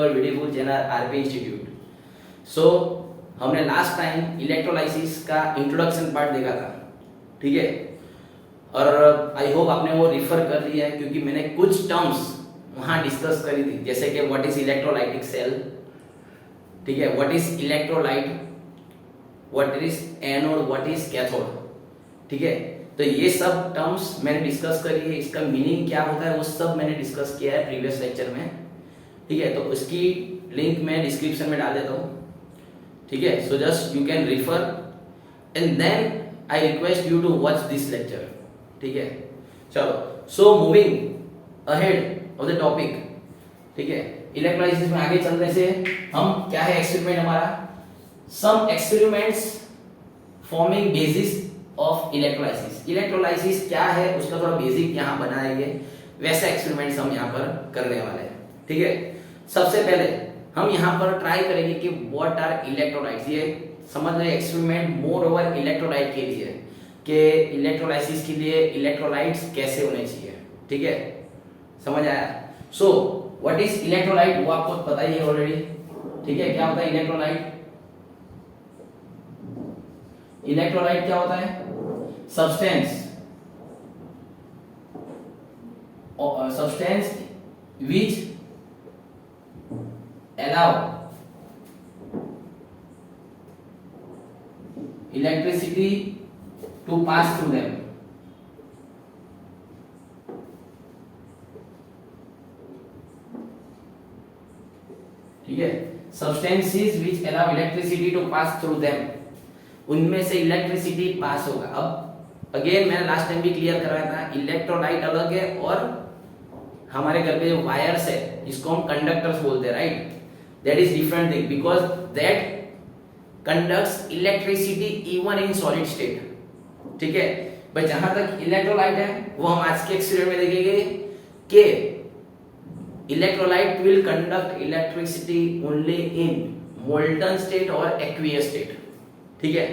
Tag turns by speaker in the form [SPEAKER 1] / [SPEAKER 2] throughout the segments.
[SPEAKER 1] Your beautiful channel RP institute. So हमने last time electrolysis का introduction part देखा था, ठीक है, और आई होप आपने वो रिफर कर लिया है क्योंकि मैंने कुछ टर्म्स वहाँ डिस्कस करी थी, जैसे कि व्हाट इज इलेक्ट्रोलाइटिक सेल, ठीक है, what is electrolyte, what is anode, what is cathode, ठीक है। तो ये सब टर्म्स मैंने डिस्कस करी है, इसका मीनिंग क्या होता है वो सब मैंने डिस्कस किया है प्रीवियस लेक्चर में, ठीक है। तो उसकी लिंक मैं डिस्क्रिप्शन में डाल देता हूँ, ठीक है। So just you can refer and then I request you to watch this lecture, ठीक है। चलो, so moving ahead of the topic, ठीक है। इलेक्ट्रोलाइसिस में आगे चलने से हम क्या है एक्सपेरिमेंट हमारा, some experiments forming basis of electrolysis. Electrolysis क्या है उसका थोड़ा बेसिक यहाँ बनाएंगे, वैसा एक्सपेरिमेंट्स हम यहाँ पर करने वाले हैं, ठीक है। सबसे पहले हम यहाँ पर ट्राई करेंगे कि व्हाट आर इलेक्ट्रोलाइट्स। ये समझ रहे एक्सपेरिमेंट मोर ओवर इलेक्ट्रोलाइट के लिए कि इलेक्ट्रोलाइसिस के लिए इलेक्ट्रोलाइट्स कैसे होने चाहिए, ठीक है, समझ आया। सो व्हाट इज इलेक्ट्रोलाइट वो आपको पता ही है ऑलरेडी, ठीक है। क्या होता है इलेक्ट्रोलाइट? इलेक्ट्रोलाइट क्या होता है? substance which allow electricity to pass through them, ठीक है। substances which allow electricity to pass through them, उनमें से इलेक्ट्रिसिटी पास होगा। अब अगेन मैंने लास्ट टाइम भी क्लियर कराया था, इलेक्ट्रोलाइट अलग है और हमारे घर पे जो वायर्स है जिसको हम कंडक्टर्स बोलते हैं, right, that is different thing because that conducts electricity even in solid state, ठीक है। बट जहां तक इलेक्ट्रोलाइट है वो हम आज के एक्सपेरिमेंट में देखेंगे कि electrolyte will conduct electricity only in molten state और एक्वियस स्टेट, ठीक है।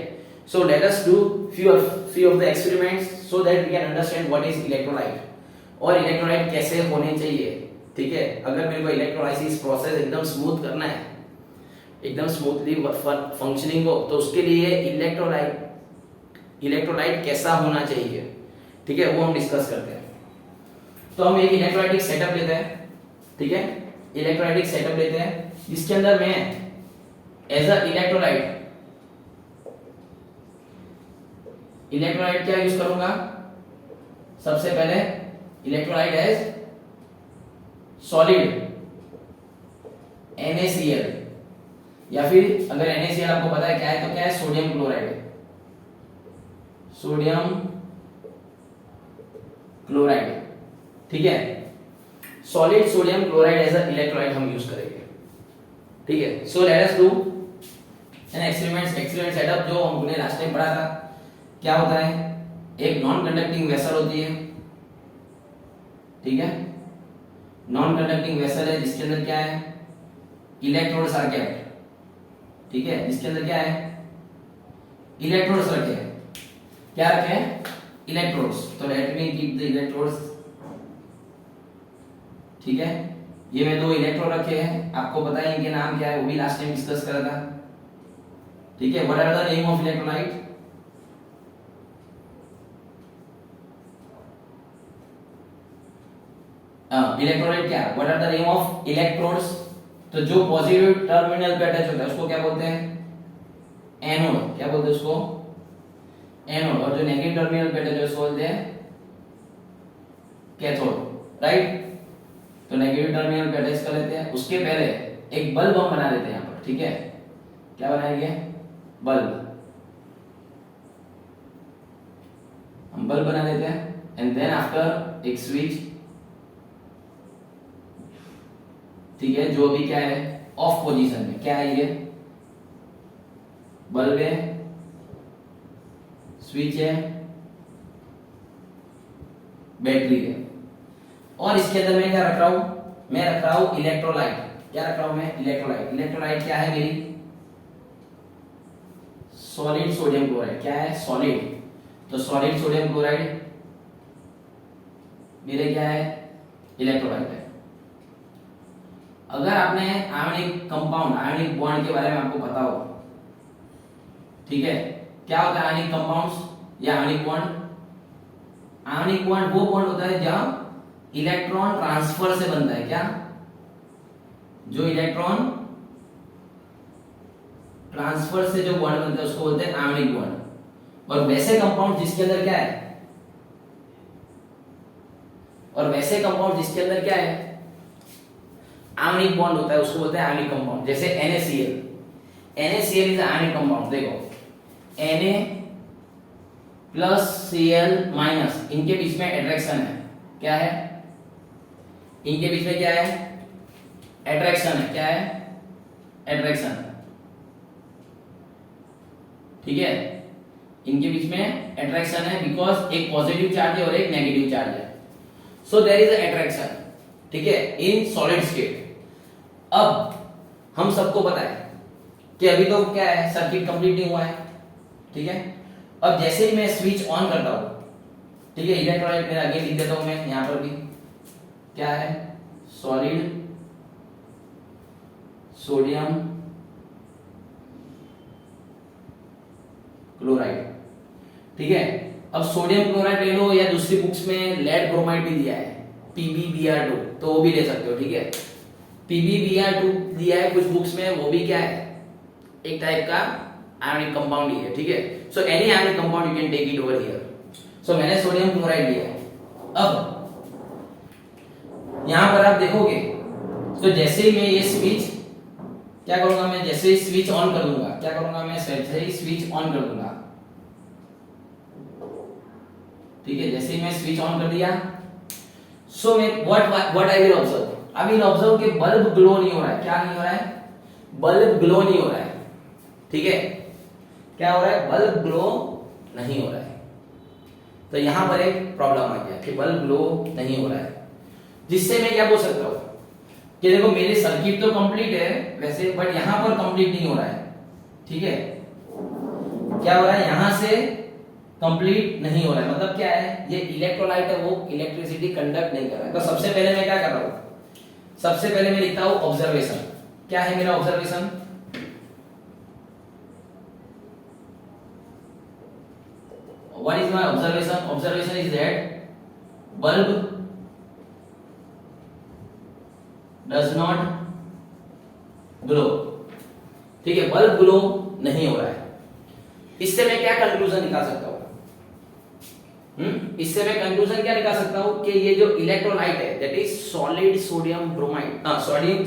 [SPEAKER 1] So let us do few of the experiments so that we can understand what is electrolyte और इलेक्ट्रोलाइट कैसे होने चाहिए, ठीक है। अगर मेरे को इलेक्ट्रोलाइसिस प्रोसेस एकदम स्मूथ करना है, एकदम स्मूथली फंक्शनिंग हो, तो उसके लिए इलेक्ट्रोलाइट कैसा होना चाहिए, ठीक है, वो हम डिस्कस करते हैं। तो हम एक इलेक्ट्रोलाइटिक सेटअप लेते हैं, ठीक है, इलेक्ट्रोलाइटिक सेटअप लेते हैं जिसके अंदर मैं एज अ इलेक्ट्रोलाइट क्या यूज करूंगा, सबसे पहले इलेक्ट्रोलाइट एज सॉलिड NaCl, या फिर अगर NaCl आपको पता है क्या है तो क्या है, सोडियम क्लोराइड, ठीक है। Solid sodium chloride as a electrolyte हम यूज करेंगे, ठीक है। So let us do an experiment setup जो हमने लास्ट टाइम पढ़ा था। क्या होता है, एक नॉन कंडक्टिंग वेसल होती है, ठीक है, नॉन कंडक्टिंग वेसल है जिसके अंदर क्या है, इलेक्ट्रोड्स आर केप्ट, ठीक है, जिसके अंदर क्या है, इलेक्ट्रोड्स रखे हैं। क्या रखे हैं? इलेक्ट्रोड्स। तो let me keep the electrodes, ठीक है। ये मैं 2 इलेक्ट्रोड रखे हैं, आपको पता है इनके नाम क्या है, वो भी लास्ट टाइम डिस्कस करा था, ठीक है। What are the name of electrolyte? Electrolyte क्या, what are the name of electrodes? तो जो पॉजिटिव टर्मिनल पे अटैच होता है उसको क्या बोलते हैं, एनोड। क्या बोलते हैं उसको, एनोड। और जो नेगेटिव टर्मिनल पे अटैच है उसको बोलते हैं कैथोड, राइट। तो नेगेटिव टर्मिनल पे अटैच कर लेते हैं, उसके पहले एक बल्ब हम बना देते हैं यहाँ पर, ठीक है। क्या बनाएंगे, बल्ब, हम बल्ब बना देते हैं एंड देन आफ्टर एक स्विच, ठीक है, जो भी क्या है ऑफ पोजीशन में, क्या है ये, बल्ब है, स्विच है, बैटरी है, और इसके अंदर मैं क्या रख रहा हूं, मैं रख रहा हूं इलेक्ट्रोलाइट। क्या रख रहा हूं मैं, इलेक्ट्रोलाइट। इलेक्ट्रोलाइट क्या है मेरी, सॉलिड सोडियम क्लोराइड। क्या है, सॉलिड। तो सॉलिड सोडियम क्लोराइड मेरे क्या है, इलेक्ट्रोलाइट है। अगर आपने आयनिक कंपाउंड, आयनिक बॉन्ड के बारे में आपको पता हो, ठीक है, क्या होता है आयनिक कंपाउंड्स या आयनिक बॉन्ड? आयनिक बॉन्ड वो बॉन्ड होता है जहां इलेक्ट्रॉन ट्रांसफर से बनता है। क्या? जो इलेक्ट्रॉन ट्रांसफर से जो बॉन्ड बनता है उसको बोलते हैं आयनिक बॉन्ड। और वैसे कंपाउंड जिसके अंदर क्या है, और वैसे कंपाउंड जिसके अंदर क्या है आयनिक बॉन्ड होता है उसको बोलते हैं आयनिक कंपाउंड। जैसे NaCl, NaCl is ionic compound. देखो Na प्लस Cl माइनस, इनके बीच में अट्रैक्शन है। क्या है? इनके बीच में क्या है? अट्रैक्शन है। क्या है? अट्रैक्शन। ठीक है, इनके बीच में अट्रैक्शन है बिकॉज एक पॉजिटिव चार्ज है और एक नेगेटिव चार्ज है। सो देयर इज अट्रैक्शन, ठीक है, इन सॉलिड स्टेट। अब हम सबको पता है कि अभी तो क्या है, सर्किट कंप्लीट नहीं हुआ है, ठीक है। अब जैसे ही मैं स्विच ऑन करता हूं, ठीक है, इलेक्ट्रोलाइट मेरा आगे लिख देता हूं मैं यहां पर भी, क्या है, सॉलिड सोडियम क्लोराइड। ठीक है, अब सोडियम क्लोराइड ले लो या दूसरी बुक्स में लेड ब्रोमाइड भी दिया है PbBr2, तो वो भी ले सकते हो। ठीक है, PbBr2 दिया है कुछ बुक्स में, वो भी क्या है, एक टाइप का आयनिक कंपाउंड ही है। ठीक है, so any ionic compound you can take it over here. So मैंने सोडियम क्लोराइड लिया है। अब यहां पर आप देखोगे तो जैसे ही मैं ये स्विच क्या करूंगा, मैं जैसे ही स्विच ऑन कर दूंगा, क्या करूंगा मैं, जैसे ही स्विच ऑन कर दूंगा, ठीक है, जैसे ही मैं स्विच ऑन कर दिया, सो मैं what I will observe, I will observe कि बल्ब ग्लो नहीं हो रहा है। क्या नहीं हो रहा है? बल्ब ग्लो नहीं हो रहा है। ठीक है, क्या हो रहा है? बल्ब ग्लो नहीं हो रहा है। तो यहां पर एक प्रॉब्लम आ गया कि बल्ब ग्लो नहीं हो रहा है, जिससे मैं क्या बोल सकता हूं कि देखो मेरी सर्किट तो कंप्लीट है वैसे, बट यहां पर कंप्लीट नहीं हो रहा है। ठीक है, क्या हो रहा है, यहां से कंप्लीट नहीं हो रहा है, मतलब क्या है, ये इलेक्ट्रोलाइट है, वो इलेक्ट्रिसिटी कंडक्ट नहीं कर रहा है। तो सबसे पहले मैं क्या कर रहा हूं, सबसे पहले मैं लिखता हूं ऑब्जर्वेशन। क्या है मेरा observation? What is my observation? Observation is that bulb does not glow. ठीक है, बल्ब ग्लो नहीं हो रहा है। इससे मैं क्या कंक्लूजन निकाल सकता हूं? इससे मैं कंक्लूजन क्या निकाल सकता हूं कि ये जो इलेक्ट्रोलाइट है that is solid sodium bromide,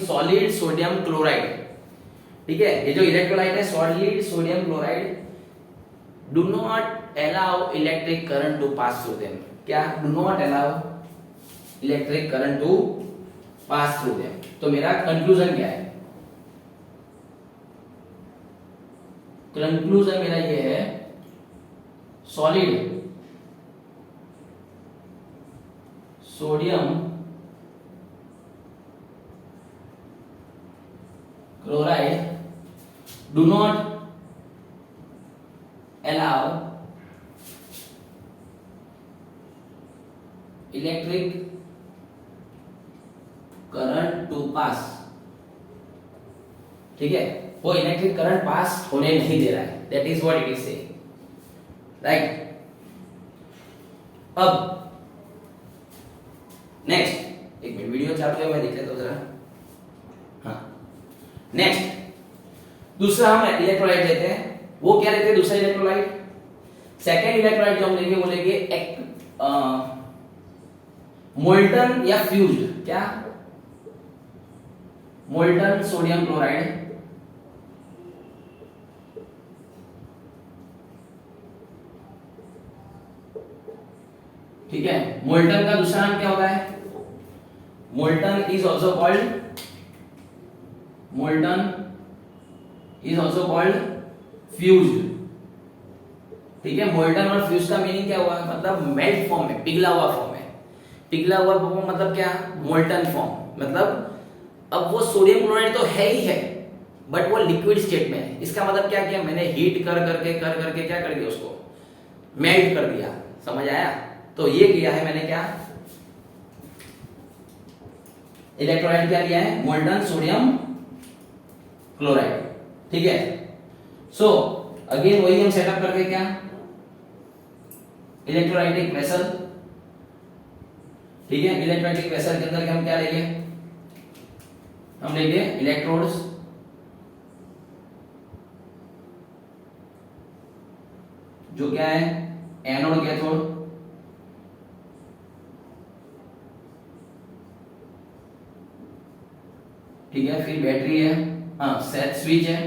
[SPEAKER 1] solid sodium chloride. ठीक है, ये जो इलेक्ट्रोलाइट है solid sodium chloride do not allow electric current to pass through them. क्या? Do not allow electric current to pass through them. तो मेरा conclusion क्या है? कंक्लूजन मेरा ये है, solid sodium chloride do not allow electric current to pass. ठीक है, वो इलेक्ट्रिक करंट पास होने नहीं दे रहा है, that is what it is से, राइट। अब नेक्स्ट, एक मिनट वीडियो चालू है, मैं देख लेता हूं जरा। हाँ, नेक्स्ट दूसरा हम इलेक्ट्रोलाइट लेते हैं। वो क्या लेते हैं दूसरा इलेक्ट्रोलाइट? सेकेंड इलेक्ट्रोलाइट जो हम लेंगे वो लेंगे मोल्टन या फ्यूज्ड। क्या? Molten sodium chloride. ठीक है, मोल्टन का दूसरा नाम क्या होता है? Molten is also called fused. ठीक है, मोल्टन और फ्यूज का मीनिंग क्या हुआ? मतलब मेल्ट फॉर्म में, पिघला हुआ फॉर्म है। पिघला हुआ फॉर्म मतलब क्या? Molten form. मतलब अब वो सोडियम क्लोराइड तो है ही है, बट वो लिक्विड स्टेट में है। इसका मतलब क्या किया मैंने? हीट कर करके क्या कर दिया उसको? मेल्ट कर दिया। समझ आया? तो ये किया है मैंने क्या? इलेक्ट्रोलाइट क्या लिया है, मोल्टन सोडियम क्लोराइड, ठीक है। सो अगेन वही हम सेटअप करते क्या, इलेक्ट्रोलाइटिक वेसल, ठीक है। इलेक्ट्रोलाइटिक वेसल के अंदर हम क्या लेंगे, हम लेंगे इलेक्ट्रोड्स, जो क्या है एनोड कैथोड, ठीक है। फिर बैटरी है, हाँ स्विच है,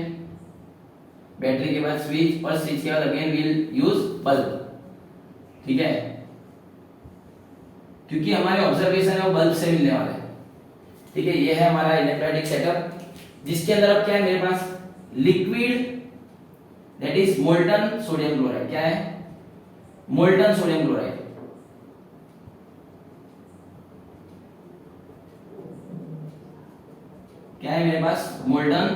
[SPEAKER 1] बैटरी के बाद स्विच, और स्विच के बाद अगेन विल यूज बल्ब, ठीक है। क्योंकि हमारे ऑब्जर्वेशन है वो बल्ब से मिलने वाले हैं, ठीक है। ये है हमारा इलेक्ट्रोलाइटिक सेटअप, जिसके अंदर अब क्या है मेरे पास, liquid that is molten sodium chloride, क्या है मोल्टन सोडियम क्लोराइड, क्या है मेरे पास मोल्टन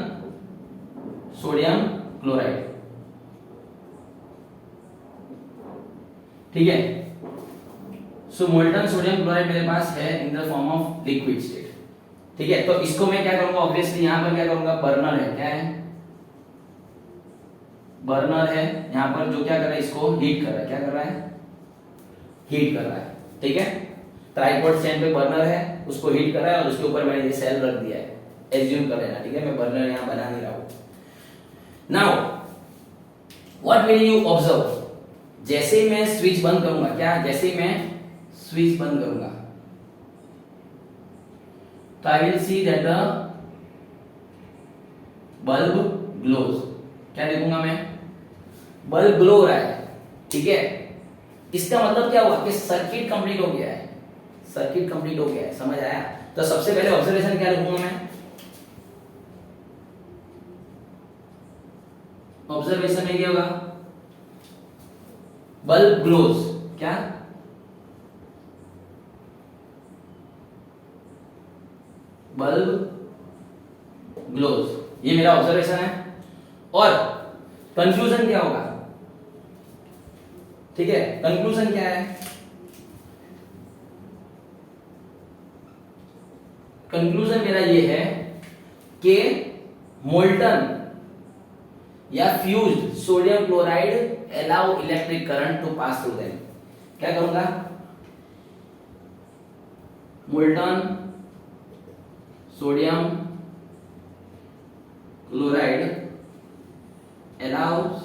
[SPEAKER 1] सोडियम क्लोराइड, ठीक है। सो मोल्टन सोडियम क्लोराइड मेरे पास है in the form of liquid state, ठीक है। तो इसको मैं क्या करूंगा, ऑब्वियसली यहां पर क्या करूंगा, बर्नर है, क्या है बर्नर है, यहां पर जो क्या कर रहा है, इसको हीट कर रहा है, क्या कर रहा है, हीट कर रहा है, ठीक है। ट्राइपॉड स्टैंड पे बर्नर है, उसको हीट कर रहा है, और उसके ऊपर मैंने ये सेल रख दिया है, एज्यूम कर लेना, ठीक है। मैं बर्नर यहां बना नहीं रहा हूं। Now what will you observe, जैसे ही मैं स्विच बंद करूंगा, क्या जैसे ही मैं स्विच बंद करूंगा, तो I will see that the bulb glows, क्या देखूंगा मैं, बल्ब ग्लो हो रहा है, ठीक है। इसका मतलब क्या हुआ कि सर्किट कंप्लीट हो गया है, सर्किट कंप्लीट हो गया है, समझ आया। तो सबसे पहले ऑब्जर्वेशन क्या लिखूंगा मैं, ऑब्जर्वेशन में क्या होगा, बल्ब ग्लोज, क्या बल्ब ग्लोज, ये मेरा ऑब्जर्वेशन है। और कंक्लूजन क्या होगा, ठीक है। कंक्लूजन क्या है, कंक्लूजन मेरा ये है कि मोल्टन या fused sodium chloride allow electric current to pass through them, क्या करूंगा, molten sodium chloride allows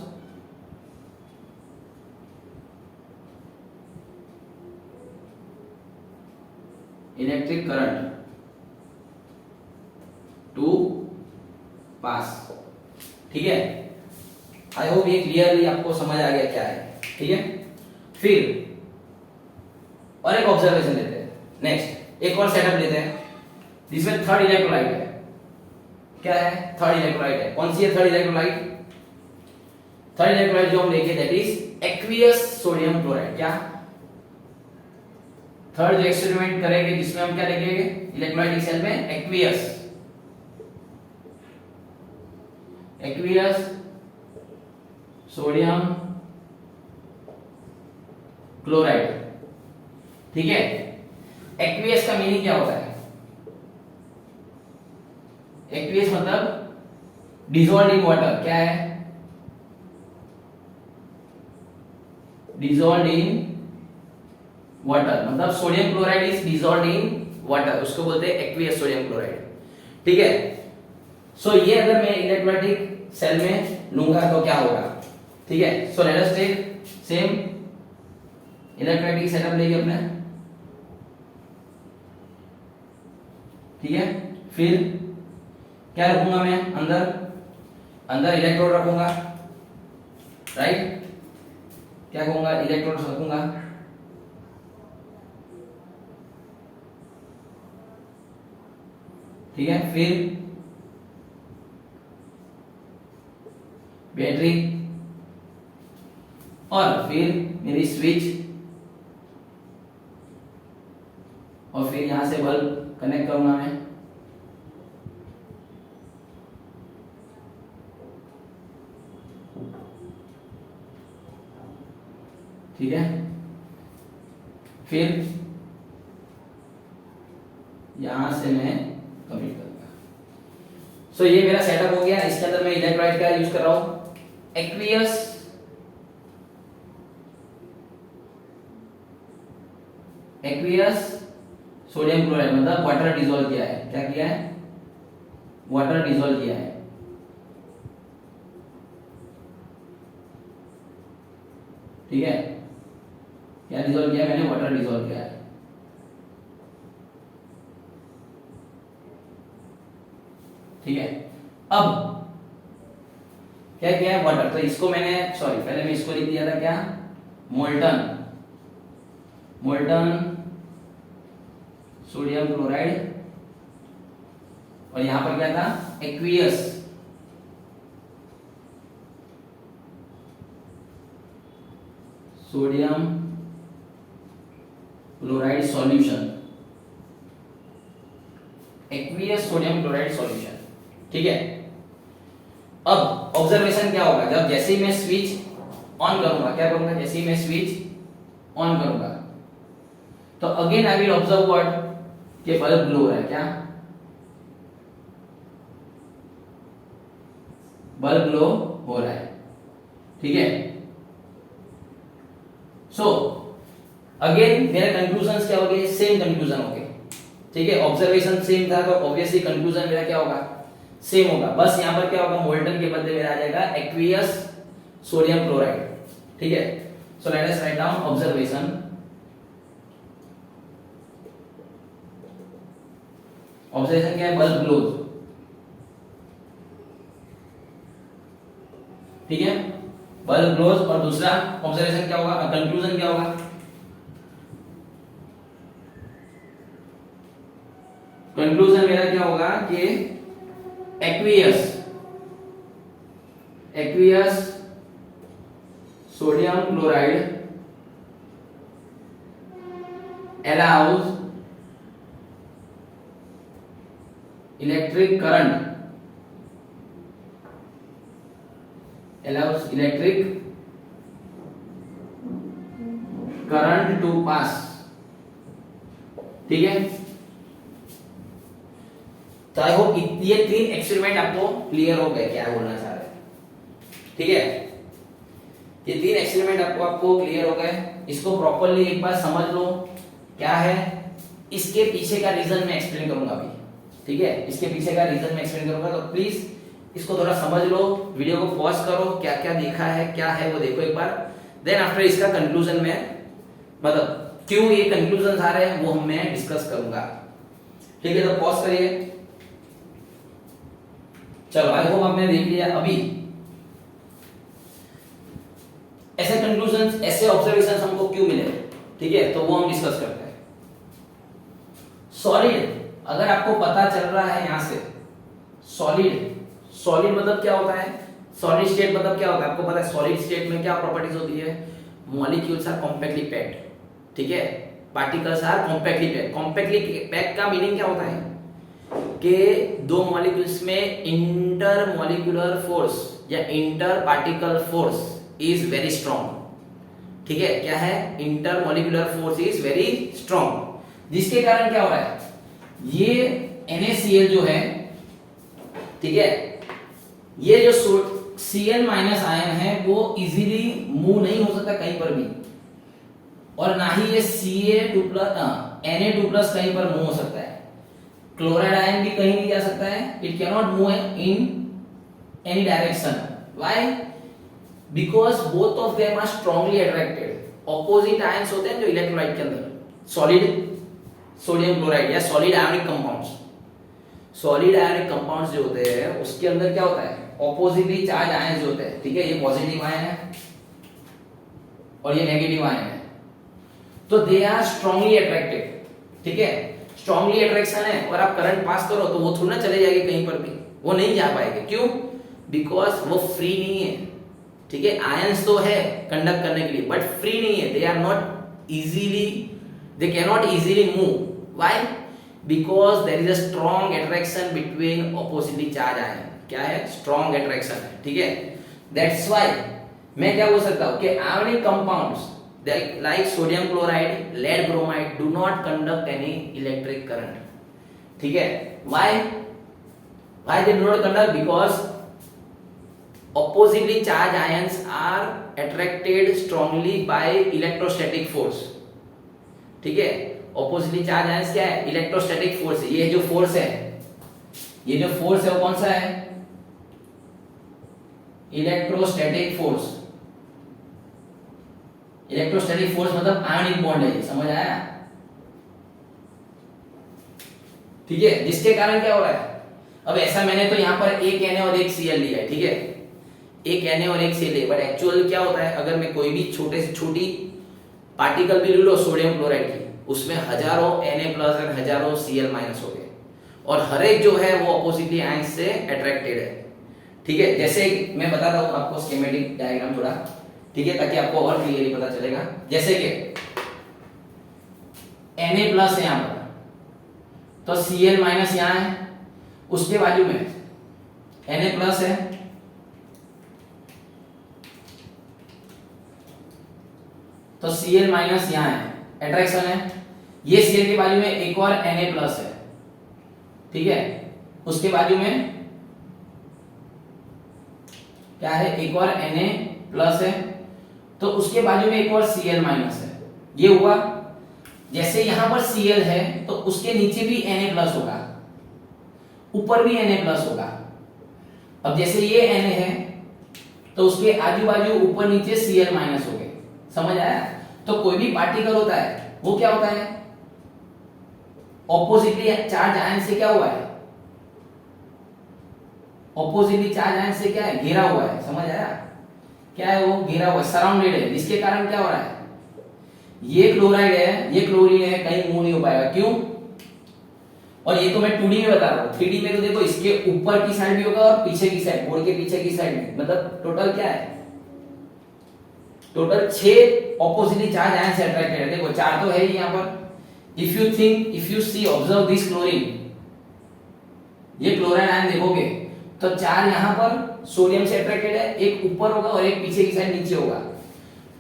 [SPEAKER 1] electric current to pass, ठीक है। आई होप ये क्लियरली आपको समझ आ गया क्या है, ठीक है। फिर और एक ऑब्जर्वेशन लेते हैं, नेक्स्ट एक और सेटअप लेते हैं, जिसमें थर्ड इलेक्ट्रोलाइट है, क्या है थर्ड इलेक्ट्रोलाइट है, कौन सी है थर्ड इलेक्ट्रोलाइट, थर्ड इलेक्ट्रोलाइट जो हम लेंगे that is aqueous sodium chloride, क्या थर्ड जो एक्सपेरिमेंट करेंगे जिसमें हम क्या लेंगे इलेक्ट्रोलाइटिक सेल में, एक्वियस सोडियम क्लोराइड, ठीक है। एक्वियस का मीनिंग क्या होता है, एक्वियस मतलब डिसॉल्व्ड इन वाटर, क्या है डिसॉल्व्ड इन वाटर, मतलब sodium chloride is dissolved in water, उसको बोलते हैं एक्वियस सोडियम क्लोराइड, ठीक है। सो ये अगर मैं इलेक्ट्रोलाइटिक सेल में लूंगा तो क्या होगा, ठीक है। So let us take same electrolytic setup लेंगे अपने, ठीक है। फिर क्या रखूंगा मैं, अंदर इलेक्ट्रोड रखूंगा, राइट, क्या कहूंगा इलेक्ट्रोड रखूंगा, ठीक है। फिर बैटरी, और फिर मेरी स्विच, और फिर यहां से बल्ब कनेक्ट करूंगा मैं, ठीक है। फिर यहां से मैं कंप्लीट करूंगा। सो ये मेरा सेटअप हो गया। इसके अंदर मैं इलेक्ट्रोलाइट का यूज कर रहा हूं, एक्वियस सोडियम क्लोराइड, मतलब वाटर डिसॉल्व किया है। क्या किया है? वाटर डिसॉल्व किया है। ठीक है, क्या डिसॉल्व किया मैंने? वाटर डिसॉल्व किया है। ठीक है, अब क्या किया है? वाटर। तो इसको मैंने, सॉरी पहले मैं इसको लिख दिया था क्या? मोल्टन सोडियम क्लोराइड, और यहां पर क्या था? Aqueous sodium chloride solution, aqueous sodium chloride solution. ठीक है, अब ऑब्जर्वेशन क्या होगा? जब जैसे ही मैं स्विच ऑन करूंगा, क्या करूंगा? जैसे ही मैं स्विच ऑन करूंगा तो again I will observe what, कि बल्ब ग्लो हो रहा है। क्या? बल्ब ग्लो हो रहा है। ठीक है, सो अगेन मेरे कंक्लूजन क्या हो गए? सेम कंक्लूजन हो गए। ठीक है, ऑब्जर्वेशन सेम था तो ऑब्वियसली कंक्लूजन मेरा क्या होगा? सेम होगा। बस यहां पर क्या होगा? मोल्टन के बदले मेरा आ जाएगा एक्वियस सोडियम क्लोराइड। ठीक है, so let us write down observation. Observation क्या है? Bulb glows. ठीक है, बल्ब ग्लोज। और दूसरा ऑब्जर्वेशन क्या होगा? कंक्लूजन क्या होगा? कंक्लूजन मेरा क्या होगा कि aqueous sodium chloride allows electric current to pass। ठीक है, तो आई होप ये 3 एक्सपेरिमेंट आपको क्लियर हो गए क्या बोलना चाह रहे हैं। ठीक है, ये 3 एक्सपेरिमेंट आपको क्लियर हो गए। इसको प्रॉपर्ली एक बार समझ लो क्या है। इसके पीछे का रीजन मैं एक्सप्लेन करूंगा अभी। ठीक है, इसके पीछे का रीजन मैं एक्सप्लेन करूंगा, तो प्लीज इसको थोड़ा समझ लो, वीडियो को पॉज करो, क्या क्या देखा है क्या है वो देखो एक बार। देन आफ्टर इसका कंक्लूजन में, मतलब क्यों ये कंक्लूजन आ रहे हैं वो मैं डिस्कस करूंगा। ठीक है, तो पॉज करिए। चलो, आई होप आपने देख लिया। अभी ऐसे कंक्लूजन, ऐसे ऑब्जर्वेशन हमको क्यों मिले, ठीक है, तो वो हम डिस्कस करते हैं। सॉलिड, अगर आपको पता चल रहा है यहां से, सॉलिड मतलब क्या होता है? सॉलिड स्टेट मतलब क्या होता है? आपको पता है सॉलिड स्टेट में क्या प्रॉपर्टीज होती है? Molecules are compactly packed. ठीक है, particles are compactly packed. Compactly packed का मीनिंग क्या होता है? कि दो मॉलिक्यूल्स में इंटर मॉलिक्यूलर फोर्स या inter particle force is very strong. ठीक है, क्या है? Inter molecular force is very strong, जिसके कारण क्या हो रहा है? ये NaCl जो है, ठीक है, ये जो Cl माइनस आयन है वो इजीली मूव नहीं हो सकता कहीं पर भी, और ना ही ये Na2 प्लस कहीं पर मूव हो सकता है। क्लोराइड आयन भी कहीं नहीं जा सकता है, it can not move in any direction. Why? Because both of them are strongly attracted. Opposite ions होते हैं जो इलेक्ट्रोलाइट के अंदर, सॉलिड सोडियम क्लोराइड या solid ionic compounds. Solid ionic compounds जो होते हैं उसके अंदर क्या होता है? ऑपोजिटली चार्ज आयंस जो होते हैं। ठीक है, ये पॉजिटिव आयन है और ये नेगेटिव आयन है, तो दे आर स्ट्रांगली अट्रैक्टेड। ठीक है, स्ट्रांगली अट्रैक्शन है और आप करंट पास करो तो वो थोड़ा ना चले जाएंगे कहीं पर भी, वो नहीं जा पाएंगे। क्यों? बिकॉज वो फ्री नहीं है। ठीक है, आयंस तो है कंडक्ट करने के लिए बट फ्री नहीं है। They are not easily, they cannot easily move. Why? Because there is a strong attraction between oppositely charged ion. क्या है? strong attraction है। ठीक है, that's why मैं क्या बोल सकता हूँ कि ionic compounds like sodium chloride, lead bromide do not conduct any electric current. ठीक है, why they do not conduct? Because oppositely charged ions are attracted strongly by electrostatic force. ठीक है, oppositely charged ions क्या है? Electrostatic force है। ये जो force है, ये जो फोर्स है वो कौन सा है? Electrostatic force. इलेक्ट्रोस्टैटिक फोर्स मतलब आयनिक बॉन्ड है, समझ आया? ठीक है, जिसके कारण क्या हो रहा है? अब ऐसा मैंने तो यहाँ पर एक Na और एक Cl लिया है, ठीक है, एक Na और एक Cl है, बट एक्चुअल क्या होता है, अगर मैं कोई भी छोटे से छोटी पार्टिकल भी ले लो सोडियम क्लोराइड की, उसमें हजारों Na प्लस और हजारों Cl माइनस हो गए, और हर एक जो है वो अपोजिटली आयंस से अट्रैक्टेड है। ठीक है, जैसे मैं बताता हूँ आपको स्कीमेटिक डायग्राम थोड़ा, ठीक है, ताकि आपको और क्लियरली पता चलेगा। जैसे कि Na प्लस है यहाँ पर, तो Cl माइनस यहाँ है, उसके बाजू में Na प्लस है, तो Cl माइनस यहाँ है, अट्रैक्शन है। ये Cl के बाजू में एक और Na प्लस है, ठीक है, उसके बाजू में क्या है? एक और Na प्लस है, तो उसके बाजू में एक और Cl माइनस है। ये हुआ, जैसे यहां पर Cl है तो उसके नीचे भी Na प्लस होगा, ऊपर भी Na प्लस होगा। अब जैसे ये Na है तो उसके आजू बाजू ऊपर नीचे Cl माइनस हो गए, समझ आया? तो कोई भी पार्टिकल होता है वो क्या होता है? ऑपोजिटली चार्ज आयन से क्या हुआ है? ऑपोजिटली चार्ज आयन से क्या है? घेरा हुआ है, समझ आया? क्या है वो? घेरा हुआ है, सराउंडेड है, जिसके कारण क्या हो रहा है? ये क्लोराइड है, ये क्लोरीन है, कहीं मूव नहीं हो पाएगा। क्यों? और ये तो मैं 2D में बता रहा हूँ, 3D में तो देखो इसके ऊपर की साइड भी होगा और पीछे की साइड, बोर्ड के पीछे की साइड में, मतलब टोटल क्या है? टोटल 6 ऑपोजिटली चार्ज आयन से अट्रैक्टेड है। देखो 4 तो है ही यहाँ पर। If you see observe this chlorine, ये क्लोराइड आयन देखोगे तो 4 यहाँ पर सोडियम से अट्रैक्टेड है, एक ऊपर होगा और एक पीछे की साइड नीचे होगा।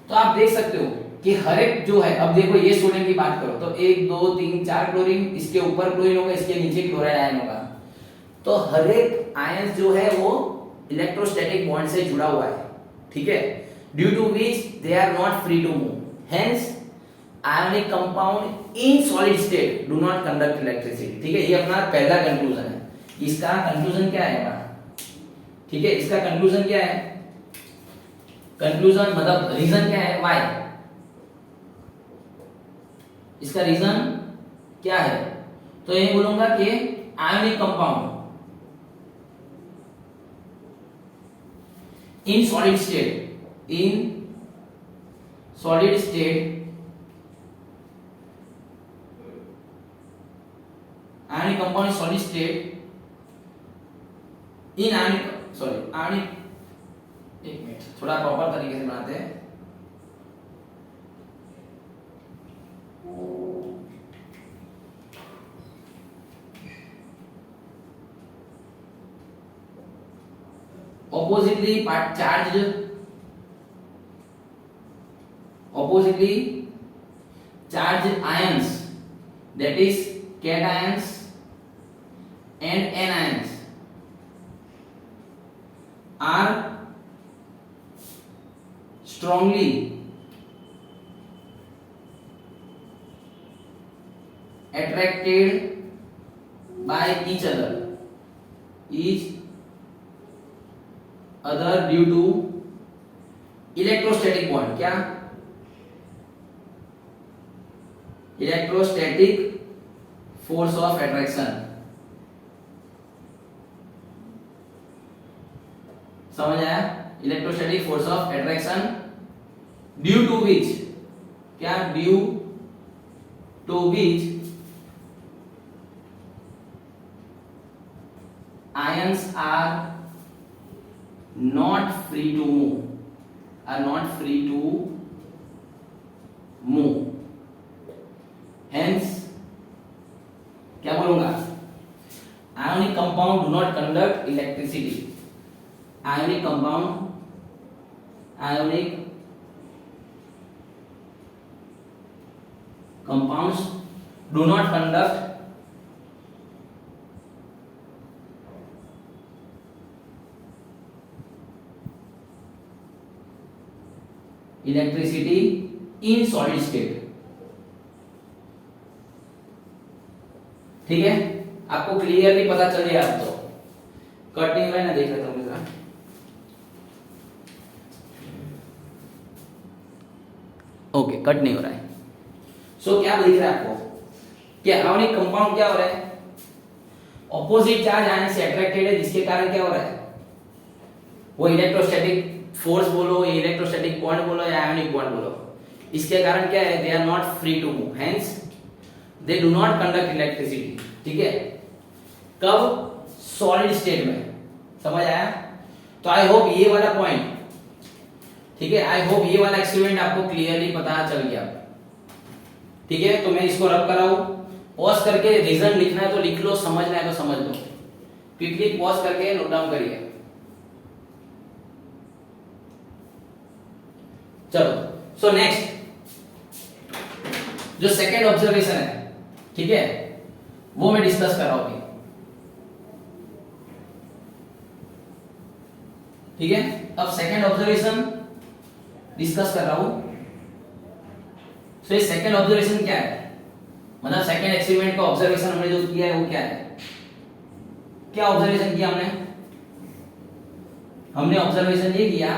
[SPEAKER 1] तो आप देख सकते हो कि हर एक जो है, अब देखो ये सोडियम की बात करो तो 1 2 3 4 क्लोरीन, इसके ऊपर क्लोरीन होगा, इसके नीचे क्लोराइड आयन होगा। तो हर एक आयन जो है वो इलेक्ट्रोस्टैटिक बॉन्ड से जुड़ा हुआ है, ठीक है, due to which they are not free to move, hence ionic compound in solid state do not conduct electricity. ठीक है, ये अपना पहला कंक्लूजन है। इसका कंक्लूजन क्या है अपना? ठीक है, इसका कंक्लूजन क्या है? कंक्लूजन मतलब रीजन क्या है? व्हाई? इसका रीजन क्या है? तो ये बोलूंगा कि ionic compound in solid state, ionic compound in solid state in ionic एक मिनट, थोड़ा प्रॉपर तरीके से बनाते हैं। oppositely charged ions, that is cations and anions, are strongly attracted by each other due to electrostatic bond. क्या? Electrostatic force of attraction, समझ आया? Electrostatic force of attraction due to which, क्या? Due to which ions are not free to move, hence क्या बोलूंगा? ionic compound do not conduct electricity, ionic compounds do not conduct electricity in solid state. ठीक है, आपको clearly पता चल गया अब तो। कट नहीं हो रहा है ना, देख लेता हूं जरा। ओके, कट नहीं हो रहा है। सो क्या दिख रहा है आपको कि आयोनिक कंपाउंड क्या हो रहा है, ऑपोजिट चार्ज आयन से अट्रैक्टेड है, जिसके कारण क्या हो रहा है, वो इलेक्ट्रोस्टैटिक फोर्स बोलो, ये इलेक्ट्रोस्टैटिक बॉन्ड बोलो या आयोनिक बॉन्ड बोलो, इसके कारण क्या है, they are not free to move, hence they do not conduct electricity. ठीक है, कब, सॉलिड स्टेट में। समझ आया? तो आई होप ये वाला पॉइंट, ठीक है, आई होप ये वाला एक्सपेरिमेंट आपको क्लियरली पता चल गया। ठीक है, तो मैं इसको रब कराऊं, पॉज करके रीजन लिखना है तो लिख लो, समझना है तो समझ लो, क्विकली पॉज करके नोट डाउन करिए। चलो, सो नेक्स्ट जो सेकेंड ऑब्जर्वेशन है, ठीक है, वो मैं डिस्कस कर रहा हूं अभी। ठीक है, अब सेकेंड ऑब्जर्वेशन डिस्कस कर रहा हूं। तो ये सेकेंड ऑब्जर्वेशन क्या है, मतलब सेकेंड एक्सपेरिमेंट का ऑब्जर्वेशन हमने जो किया है वो क्या है, क्या ऑब्जर्वेशन किया हमने, हमने ऑब्जर्वेशन ये किया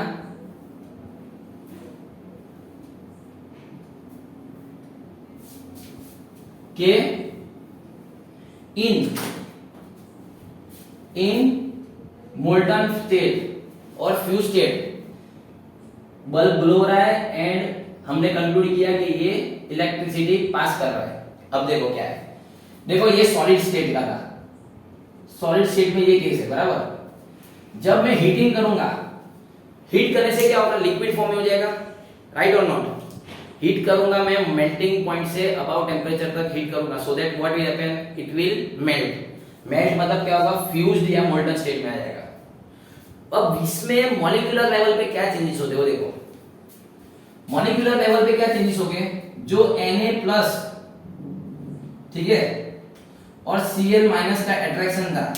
[SPEAKER 1] कि इन मोल्टन स्टेट और फ्यूज स्टेट बल्ब ग्लो हो रहा है एंड हमने कंक्लूड किया कि ये इलेक्ट्रिसिटी पास कर रहा है। अब देखो क्या है, देखो ये सॉलिड स्टेट का था, सॉलिड स्टेट में ये केस है बराबर। जब मैं हीटिंग करूंगा, हीट करने से क्या होगा, लिक्विड फॉर्म में हो जाएगा, राइट और नॉट। हीट करूंगा मैं melting point say about temperature तक हीट करूंगा, so that what will happen, it will melt. Melt मतलब क्या होगा, फ्यूज्ड या मोल्टन स्टेट में आ जाएगा। अब इसमें मॉलिक्यूलर लेवल पे क्या चेंजेस होते हो, देखो मॉलिक्यूलर लेवल पे क्या चेंजेस हो गए, जो Na+, ठीक है, और Cl- का अट्रैक्शन था,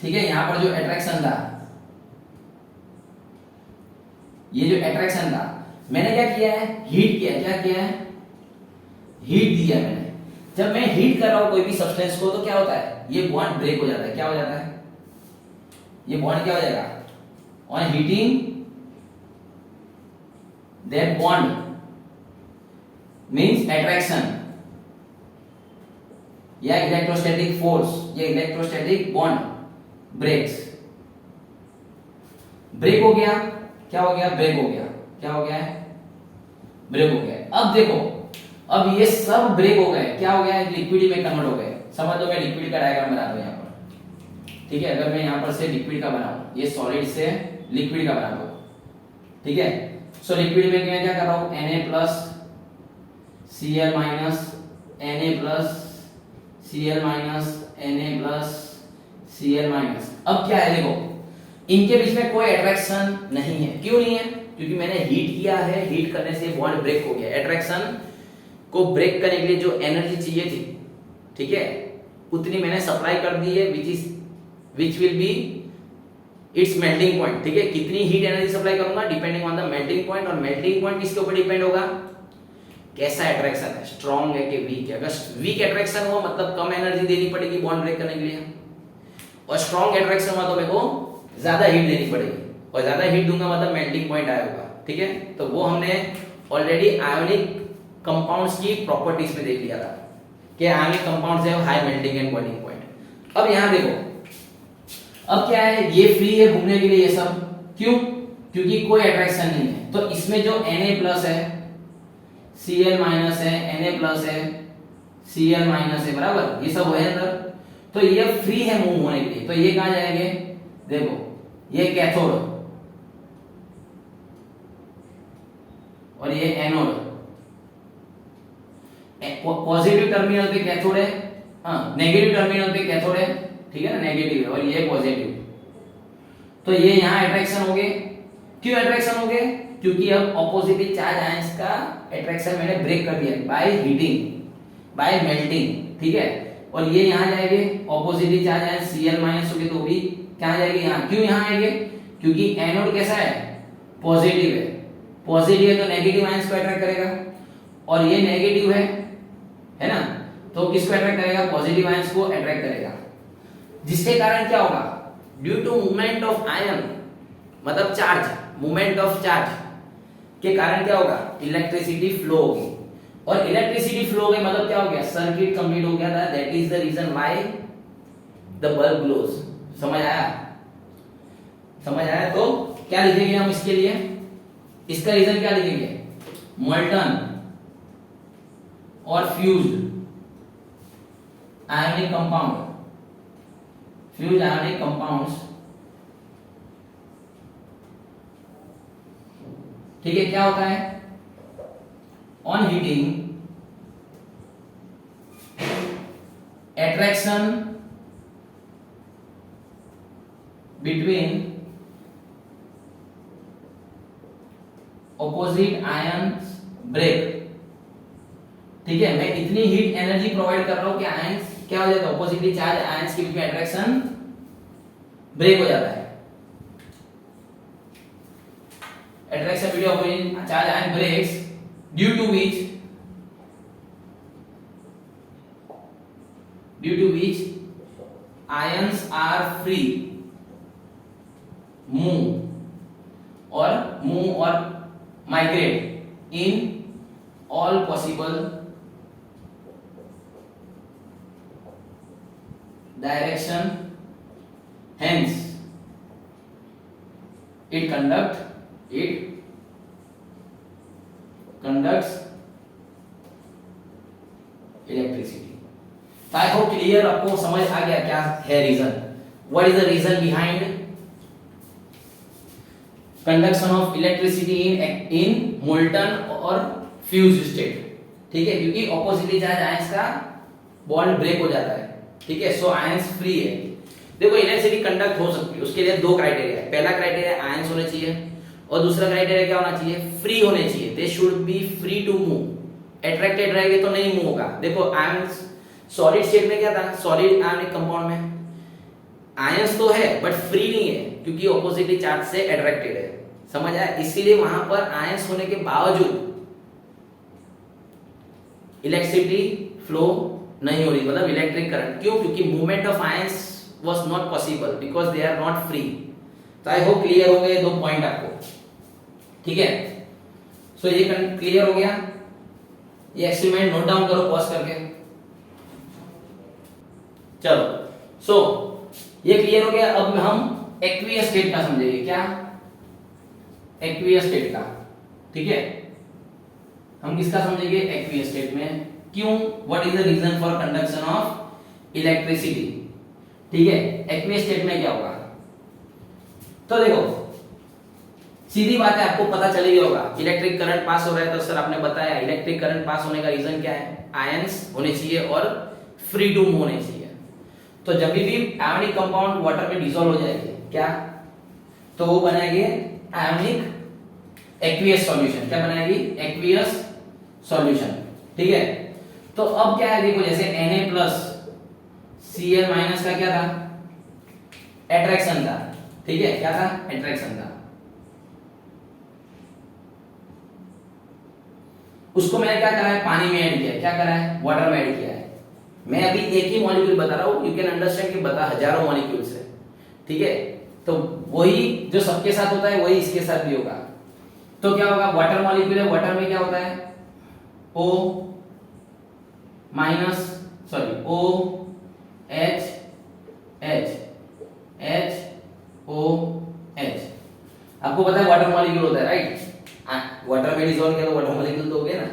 [SPEAKER 1] ठीक है, यहां पर जो अट्रैक्शन था, ये जो अट्रैक्शन था, मैंने क्या किया है, हीट किया, क्या किया है, हीट दिया मैंने। जब मैं हीट कर रहा हूं कोई भी सब्सटेंस को तो क्या होता है, ये बॉन्ड ब्रेक हो जाता है, क्या हो जाता है, ये बॉन्ड क्या हो जाएगा, on heating that bond means attraction या electrostatic force या electrostatic bond breaks, ब्रेक हो गया, क्या हो गया, ब्रेक हो गया, क्या हो गया है, ब्रेक हो गया। अब देखो, अब ये सब ब्रेक हो गए, क्या हो गया, लिक्विड में कन्वर्ट हो गए। समझ लो, मैं लिक्विड का डायग्राम बना दूं यहां पर, ठीक है, अगर मैं यहां पर से लिक्विड का बनाऊं, ये सॉलिड से लिक्विड का बना दूं, ठीक है। सो लिक्विड में मैं क्या कर रहा हूं, Na+, Cl-, Na+, Cl-, Na+, Cl-। अब क्या है, देखो इनके बीच में कोई अट्रैक्शन नहीं है। क्यों नहीं है, क्योंकि मैंने हीट किया है, हीट करने से बॉन्ड ब्रेक हो गया। अट्रैक्शन को ब्रेक करने के लिए जो एनर्जी चाहिए थी, ठीक है, उतनी मैंने सप्लाई कर दी है, which will be it's melting point. ठीक है, कितनी हीट एनर्जी सप्लाई करूंगा depending on the melting point, और मेल्टिंग पॉइंट किसके ऊपर डिपेंड होगा, कैसा अट्रैक्शन है, स्ट्रॉन्ग है कि वीक है। अगर वीक अट्रैक्शन हुआ मतलब कम एनर्जी देनी पड़ेगी बॉन्ड ब्रेक करने के लिए, और स्ट्रॉन्ग अट्रैक्शन हुआ तो मेरे को ज्यादा हीट देनी पड़ेगी, और ज्यादा हीट दूंगा मतलब मेल्टिंग पॉइंट आएगा। ठीक है, तो वो हमने ऑलरेडी आयोनिक कंपाउंड्स की प्रॉपर्टीज में देख लिया था कि आयोनिक कंपाउंड्स है high melting and boiling point. अब यहां देखो, अब क्या है, ये फ्री है घूमने के लिए, ये सब क्यों, क्योंकि कोई अट्रैक्शन नहीं है। तो इसमें जो Na+ है, Cl- है, Na+ है, Cl- है, बराबर, ये सब है अंदर, तो ये फ्री है मूव होने के लिए। तो ये कहां जाएंगे, देखो ये कैथोड और ये एनोड, पॉजिटिव टर्मिनल पे कैथोड है, हाँ नेगेटिव टर्मिनल पे कैथोड है, ठीक है ना, नेगेटिव है और ये पॉजिटिव। तो ये यहां अट्रैक्शन हो गए। क्यों अट्रैक्शन हो गए, क्योंकि अब ऑपोजिट चार्ज आयंस का अट्रैक्शन मैंने ब्रेक कर दिया बाय हीटिंग, बाय मेल्टिंग। ठीक है, और ये यहां जाएंगे ऑपोजिट चार्ज आयंस Cl- हो गए, तो भी क्या जाएंगे यहां। क्यों यहां आएंगे, क्योंकि एनोड कैसा है, पॉजिटिव है तो नेगेटिव आयंस को अट्रैक्ट करेगा, और ये नेगेटिव है ना, तो किसको अट्रैक्ट करेगा? पॉजिटिव आयंस को अट्रैक्ट करेगा, जिसके कारण क्या होगा? Due to movement of ion, मतलब चार्ज, मूवमेंट ऑफ चार्ज के कारण क्या होगा? इलेक्ट्रिसिटी फ्लो होगी, और इलेक्ट्रिसिटी फ्लो हो गई मतलब क्या हो गया? सर्किट कंप्लीट हो गया था। That is the reason why the bulb glows. समझ आया? समझ आया? तो क्या लिखेंगे हम इसके लिए? इसका रीजन क्या लिखेंगे? मोल्टन और fused ionic compound, fuse ionic compounds, ठीक है। क्या होता है? On heating attraction between opposite ions break। ठीक है, मैं इतनी हीट एनर्जी प्रोवाइड कर रहा हूं कि आयंस क्या हो जाता है? ऑपोजिटली चार्ज आयंस के बीच में अट्रैक्शन ब्रेक हो जाता है। attraction between opposite charge ion breaks due to which ions are free move or migrate in all possible direction, hence it conducts electricity। तो आई होप क्लियर, आपको समझ आ गया क्या है reason? What is the reason behind conduction of electricity in molten और fuse state? ठीक है, क्योंकि ऑपोजिटली चार्ज आयंस का बॉन्ड ब्रेक हो जाता है। ठीक है, सो आयंस फ्री है। देखो इलेक्ट्रिसिटी कंडक्ट हो सकती है, उसके लिए दो क्राइटेरिया है। पहला क्राइटेरिया आयंस होने चाहिए, और दूसरा क्राइटेरिया क्या होना चाहिए? फ्री होने चाहिए। They should be free to move. Attracted रहेंगे तो नहीं मूव होगा। देखो आयंस सॉलिड स्टेट में क्या था? सॉलिड आयनिक कंपाउंड में आयंस तो है बट फ्री नहीं है, क्योंकि ऑपोजिटली चार्ज से अट्रैक्टेड है। समझ आया? इसीलिए वहां पर आयंस होने के बावजूद इलेक्ट्रिसिटी फ्लो नहीं हो रही, मतलब इलेक्ट्रिक करंट। क्यों? क्योंकि movement of ions was not possible because they are not free. तो आई होप क्लियर हो गए दो पॉइंट आपको। ठीक है, सो ये क्लियर हो गया। ये एक्सपेरिमेंट नोट डाउन करो पॉज करके। चलो, सो ये क्लियर हो गया। अब हम एक्वियस स्टेट का समझेंगे। क्या? एक्वियस स्टेट का। ठीक है, हम किसका समझेंगे? एक्वियस स्टेट में। क्यों? What is the reason for conduction of electricity? ठीक है, एक्वियस स्टेट में क्या होगा? तो देखो सीधी बात है, आपको पता चल गया होगा इलेक्ट्रिक करंट पास हो रहा है। तो सर आपने बताया इलेक्ट्रिक करंट पास होने का रीजन क्या है? आयंस होने चाहिए और फ्री टू मूव होने चाहिए। तो जब भी आयोनिक कंपाउंड वाटर में डिसॉल्व हो जाएंगे, क्या? तो वो बनाएंगे आयोनिक एक्वियस सॉल्यूशन। क्या बनाएगी? Aqueous solution. ठीक है, तो अब क्या है? देखो जैसे Na+Cl- का क्या था? अट्रैक्शन था। ठीक है, क्या था? अट्रैक्शन था। उसको मैंने क्या करा है? पानी में ऐड किया है। क्या करा है? वाटर में ऐड किया है। मैं अभी एक ही मॉलिक्यूल बता रहा हूं, यू कैन अंडरस्टैंड कि बता हजारों मॉलिक्यूल्स है। ठीक है, तो वही जो सबके साथ होता है वही इसके साथ भी होगा। तो क्या होगा? वाटर मॉलिक्यूल है, वाटर में क्या होता है? O OH HOH। आपको पता है वाटर मॉलिक्यूल होता है, राइट? वाटर में डिसॉल्व किया तो वाटर मॉलिक्यूल तो हो गया ना।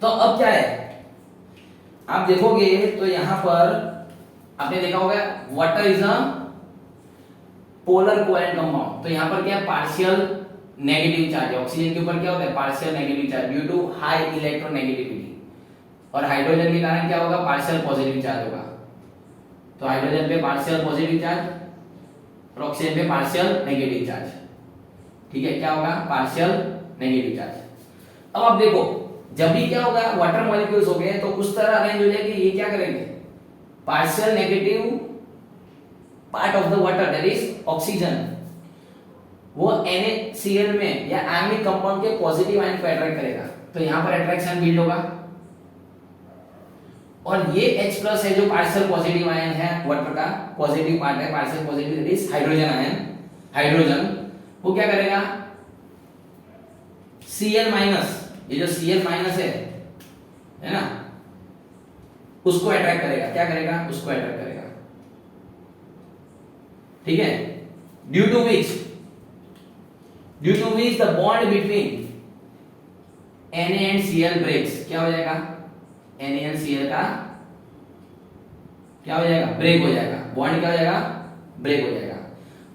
[SPEAKER 1] तो अब क्या है? आप देखोगे तो यहां पर आपने देखा होगा water is a polar covalent compound. तो यहां पर क्या है? पार्शियल नेगेटिव चार्ज है। ऑक्सीजन के ऊपर क्या होता है? Partial negative charge due to high electronegativity. और हाइड्रोजन के कारण क्या होगा? पार्शियल पॉजिटिव चार्ज होगा। तो हाइड्रोजन पे पार्शियल पॉजिटिव चार्ज और ऑक्सीजन पे पार्शियल नेगेटिव चार्ज। ठीक है, क्या होगा? Partial negative charge. अब आप देखो जब भी क्या होगा? वाटर मॉलिक्यूल्स हो गए तो उस तरह अरेंज हो जाएगी। ये क्या करेंगे? Partial negative part of the water that is oxygen वो NaCl में या आयनिक कंपाउंड के पॉजिटिव आयन को अट्रैक्ट करेगा, तो यहां पर अट्रैक्शन बिल्ड होगा। और ये H प्लस है जो पार्शियल पॉजिटिव आयन है, वाटर का पॉजिटिव पार्ट है, partial positive that is hydrogen ion, hydrogen वो क्या करेगा, Cl माइनस, ये जो Cl माइनस है ना, उसको अट्रैक्ट करेगा। क्या करेगा, उसको अट्रैक्ट करेगा। ठीक है, due to which the bond between Na and Cl breaks. क्या हो जाएगा, Na एंड Cl का क्या हो जाएगा, ब्रेक हो जाएगा। बॉन्ड क्या हो जाएगा, ब्रेक हो जाएगा।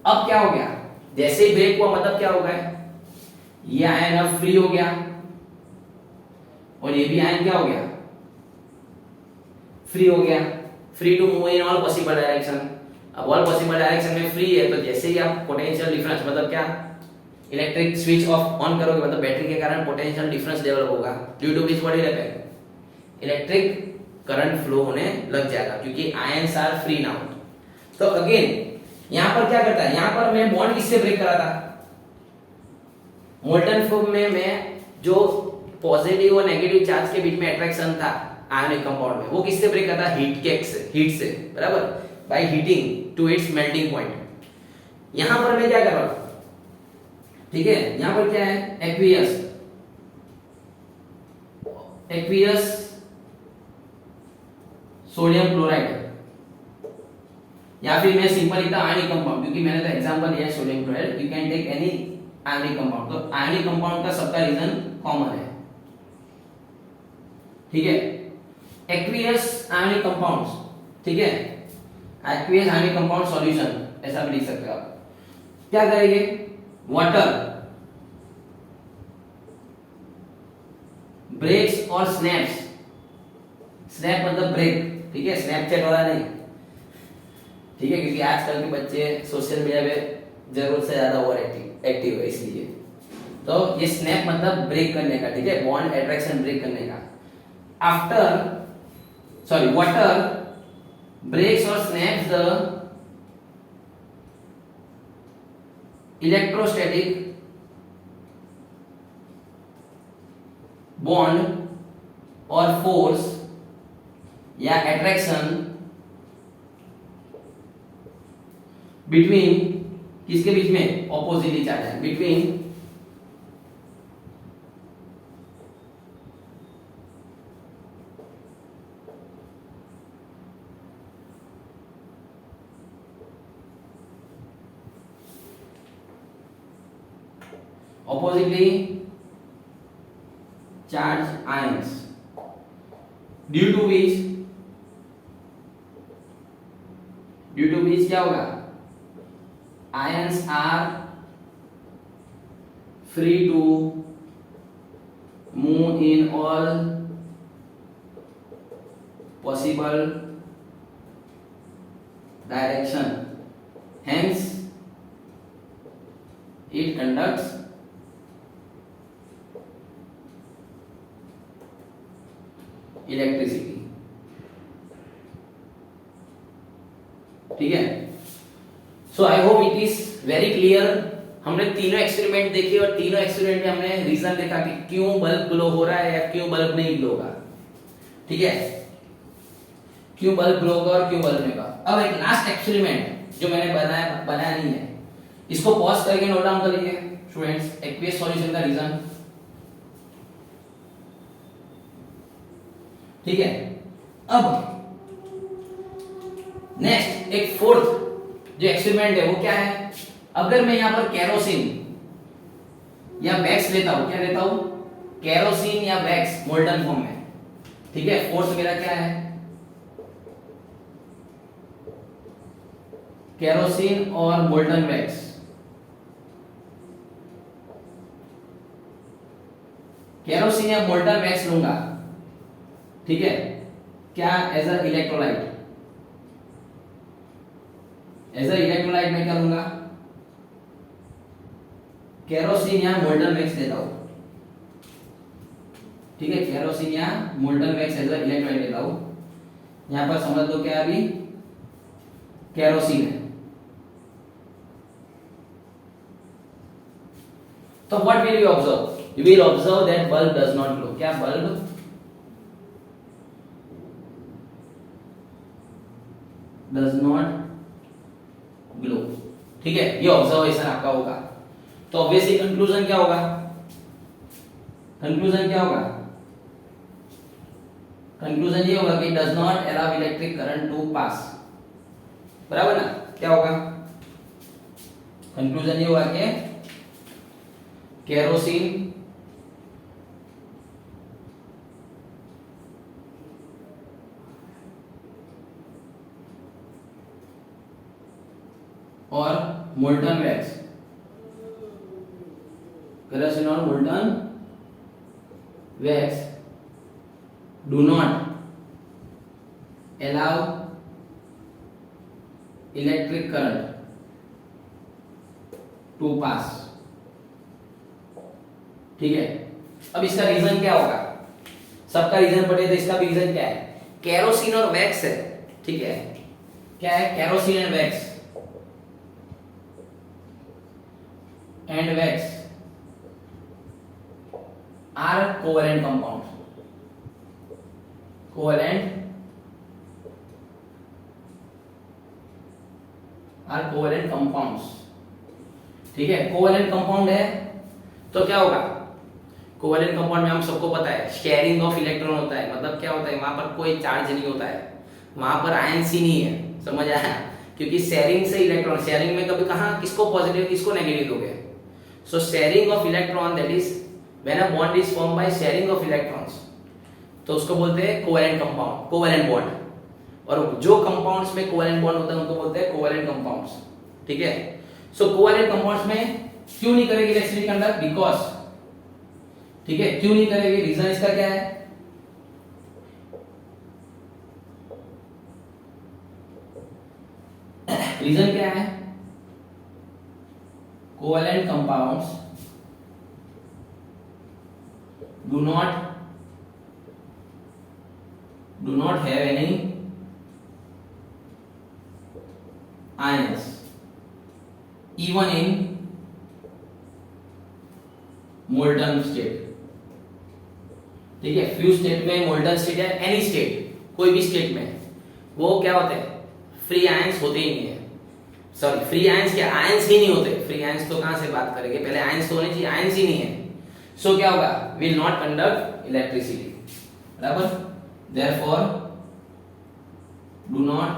[SPEAKER 1] अब क्या हो गया, जैसे ही ब्रेक हुआ मतलब क्या हो गया, ये आयन अब फ्री हो गया और ये भी आयन क्या हो गया, फ्री हो गया। Free to move in all possible direction. अब ऑल पॉसिबल डायरेक्शन में फ्री है, तो जैसे ही आप पोटेंशियल डिफरेंस मतलब क्या, इलेक्ट्रिक स्विच ऑफ ऑन करोगे मतलब बैटरी के कारण पोटेंशियल डिफरेंस डेवलप होगा, due to which what will happen, electric current flow होने लग जाएगा क्योंकि आयंस आर फ्री नाउ। तो अगेन यहां पर क्या करता है, यहां पर मैं बॉन्ड किससे ब्रेक करा था, मोल्टन फॉर्म में मैं जो पॉजिटिव और नेगेटिव चार्ज के बीच में अट्रैक्शन था आयनिक कंपाउंड में, वो किससे ब्रेक करता है, हीट से बराबर, by heating to its melting point. यहां पर मैं क्या कर रहा हूं, ठीक है, यहां पर क्या है, एक्वियस सोडियम क्लोराइड, या फिर मैं सिंपल लिखता आयनिक कंपाउंड क्योंकि मैंने तो एग्जांपल लिया है sodium chloride, you can take any ionic compound. तो आयनिक कंपाउंड का सबका रीजन कॉमन है, ठीक है, एक्वियस आयनिक कंपाउंड्स, ठीक है, एक्वियस आयनिक कंपाउंड सॉल्यूशन ऐसा भी लिख सकते हो आप। क्या करेंगे, वाटर ब्रेक्स और स्नैप्स, स्नैप मतलब ब्रेक, ठीक है, स्नैपचैट वाला नहीं, ठीक है, क्योंकि आजकल के बच्चे सोशल मीडिया पे जरूरत से ज्यादा ओवर एक्टिव है, इसलिए तो ये स्नैप मतलब ब्रेक करने का, ठीक है, बॉन्ड अट्रैक्शन ब्रेक करने का। वाटर ब्रेक्स और स्नैप्स द इलेक्ट्रोस्टैटिक बॉन्ड और फोर्स या अट्रैक्शन बिटवीन, किसके बीच में, ऑपोजिटली चार्ज है, between oppositely charged ions, due to which क्या होगा, ions are free to move in all possible direction, hence it conducts electricity. ठीक है, so I hope it is very clear. हमने तीनों experiment देखे और तीनों एक्सपेरिमेंट में हमने रीजन देखा कि क्यों बल्ब ग्लो हो रहा है या क्यों बल्ब नहीं ग्लो होगा, ठीक है, क्यों बल्ब ग्लो होगा और क्यों बल्ब नहीं होगा। अब एक लास्ट एक्सपेरिमेंट जो मैंने बनाया नहीं है, इसको पॉज करके नोट डाउन कर लीजिए स्टूडेंट्स, एक्वियस सॉल्यूशन का रीजन, ठीक है। अब नेक्स्ट एक फोर्थ जो एक्सपेरिमेंट है वो क्या है, अगर मैं यहां पर केरोसिन या वैक्स लेता हूं, क्या लेता हूं, केरोसिन या वैक्स मोल्टन फॉर्म में, ठीक है, फोर्थ मेरा क्या है, केरोसिन और मोल्टन वैक्स, केरोसिन या मोल्टन वैक्स लूंगा, ठीक है, क्या as a electrolyte, as a electrolyte में क्या लूंगा, केरोसिन या मोल्टन वैक्स लेता हूं, ठीक है, केरोसिन या molten wax as a electrolyte लेता हूं। यहां पर समझ दो क्या अभी केरोसिन है, तो what will you observe? You will observe that bulb does not glow. क्या बल्ब डज नॉट ग्लो? ठीक है, ये ऑब्जर्वेशन आपका होगा. तो ऑब्वियसली कंक्लूजन क्या होगा? कंक्लूजन क्या होगा? कंक्लूजन ये होगा कि does not allow electric current to pass. बराबर ना? क्या होगा कंक्लूजन? ये होगा कि केरोसिन और मोल्टन वैक्स, केरोसिन और molten wax do not allow electric current to pass. ठीक है, अब इसका रीजन क्या होगा? सबका रीजन पढ़े तो इसका भी रीजन क्या है? केरोसिन और वैक्स है. ठीक है, क्या है? Kerosene and wax are covalent compounds. Covalent compounds. ठीक है, कोवेलेंट कंपाउंड है तो क्या होगा? कोवेलेंट कंपाउंड में हम सबको पता है शेयरिंग ऑफ इलेक्ट्रॉन होता है. मतलब क्या होता है? वहां पर कोई चार्ज नहीं होता है, वहां पर आयंस ही नहीं है. समझ आया? क्योंकि शेयरिंग से इलेक्ट्रॉन, शेयरिंग में कभी कहां किसको पॉजिटिव किसको नेगेटिव दोगे? सो sharing of electron, that is when a bond is form by sharing of electrons, तो उसको बोलते हैं कोवेलेंट कंपाउंड, कोवेलेंट बॉन्ड. और जो कंपाउंड्स में कोवेलेंट बॉन्ड होता है उनको बोलते हैं कोवेलेंट कंपाउंड्स. ठीक है, सो कोवेलेंट कंपाउंड्स में क्यों नहीं करेगी इलेक्ट्रिसिटी कंडक्ट? बिकॉज, ठीक है, क्यों नहीं करेगी? रीजन इसका क्या है? रीजन क्या है? Covalent compounds do not have any ions even in molten state. ठीक है, फ्यूज स्टेट में, मोल्टन स्टेट है, एनी स्टेट, कोई भी स्टेट में वो क्या होते हैं? फ्री आयंस होते ही नहीं है. सॉरी, फ्री आयंस क्या? आयंस ही नहीं होते. फ्री आयंस तो कहां से बात करेंगे? पहले आयंस तो होने चाहिए, आयंस ही नहीं है. सो क्या होगा? Will not conduct electricity. बराबर? Therefore do not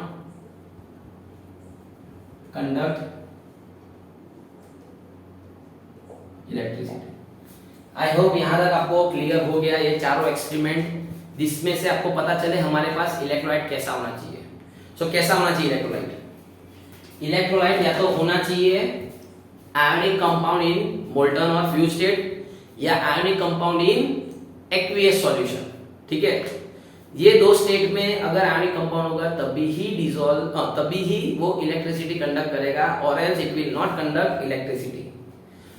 [SPEAKER 1] conduct electricity. I hope यहां तक आपको क्लियर हो गया ये चारों एक्सपेरिमेंट, जिसमें से आपको पता चले हमारे पास इलेक्ट्रोलाइट कैसा होना चाहिए. सो कैसा होना चाहिए इलेक्ट्रोलाइट? इलेक्ट्रोलाइट या तो होना चाहिए आयोनिक कंपाउंड इन मोल्टन और फ्यूज स्टेट, या आयोनिक कंपाउंड इन एक्वियस सॉल्यूशन. ठीक है, ये दो स्टेट में अगर आयोनिक कंपाउंड होगा तभी ही वो इलेक्ट्रिसिटी कंडक्ट करेगा, और else it will not conduct electricity.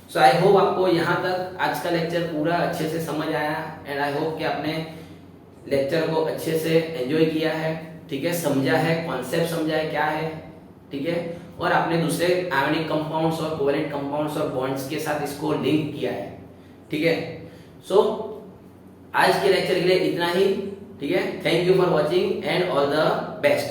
[SPEAKER 1] So I hope आपको यहाँ तक आज का लेक्चर पूरा अच्छे से समझ आया, एंड आई होप कि आपने लेक्चर को अच्छे से एंजॉय किया है. ठीक है, समझा है, कॉन्सेप्ट समझा है क्या है. ठीक है, और आपने दूसरे आयोनिक कंपाउंड्स और कोवेलेंट कंपाउंड्स और बॉन्ड्स के साथ इसको लिंक किया है. ठीक है, सो आज के लेक्चर के लिए इतना ही. ठीक है, thank you for watching and all the best.